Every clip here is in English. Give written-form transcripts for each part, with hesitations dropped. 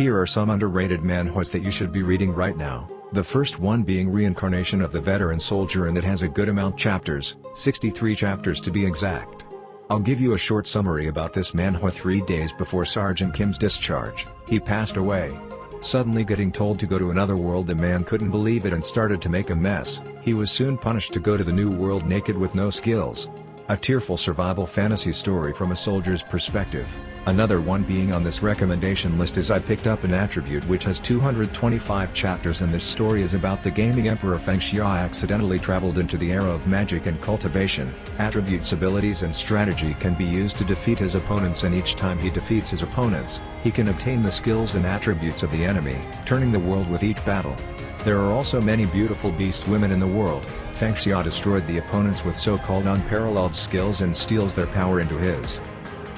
Here are some underrated manhwas that you should be reading right now. The first one being Reincarnation of the Veteran Soldier, and it has a good amount chapters, 63 chapters to be exact. I'll give you a short summary about this manhwa. 3 days before Sergeant Kim's discharge, he passed away. Suddenly getting told to go to another world, the man couldn't believe it and started to make a mess. He was soon punished to go to the new world naked with no skills. A tearful survival fantasy story from a soldier's perspective. Another one being on this recommendation list is I picked up an attribute which has 225 chapters, and this story is about the gaming emperor Feng Xia accidentally traveled into the era of magic and cultivation. Attributes, abilities and strategy can be used to defeat his opponents, and each time he defeats his opponents, he can obtain the skills and attributes of the enemy, turning the world with each battle. There are also many beautiful beast women in the world. Feng Xia destroyed the opponents with so-called unparalleled skills and steals their power into his.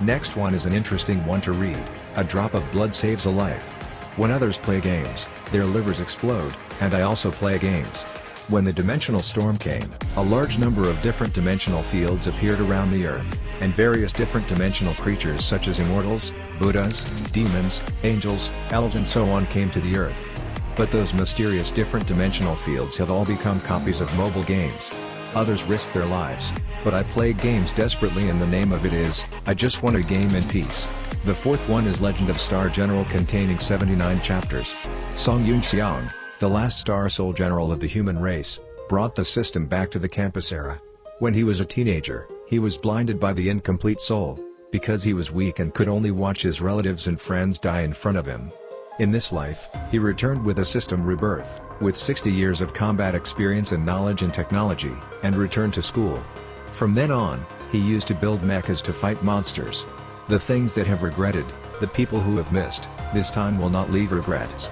Next one is an interesting one to read. A drop of blood saves a life. When others play games, their livers explode, and I also play games. When the dimensional storm came, a large number of different dimensional fields appeared around the earth, and various different dimensional creatures such as immortals, Buddhas, demons, angels, elves and so on came to the earth. But those mysterious different dimensional fields have all become copies of mobile games. Others risk their lives, but I play games desperately, and the name of it is, I just want a game in peace. The fourth one is Legend of Star General, containing 79 chapters. Song Yun Xiang, the last Star Soul General of the human race, brought the system back to the campus era. When he was a teenager, he was blinded by the incomplete soul, because he was weak and could only watch his relatives and friends die in front of him. In this life, he returned with a system rebirth, with 60 years of combat experience and knowledge and technology, and returned to school. From then on, he used to build mechas to fight monsters. The things that have regretted, the people who have missed, this time will not leave regrets.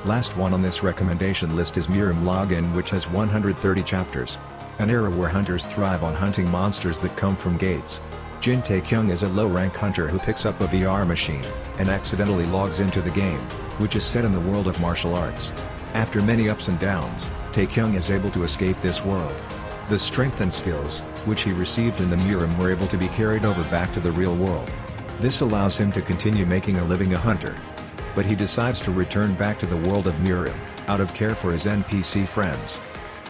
Last one on this recommendation list is Miram Login, which has 130 chapters. An era where hunters thrive on hunting monsters that come from gates. Jin Taekyung is a low-rank hunter who picks up a VR machine, and accidentally logs into the game, which is set in the world of martial arts. After many ups and downs, Taekyung is able to escape this world. The strength and skills, which he received in the Miram, were able to be carried over back to the real world. This allows him to continue making a living a hunter. But he decides to return back to the world of Miram, out of care for his NPC friends.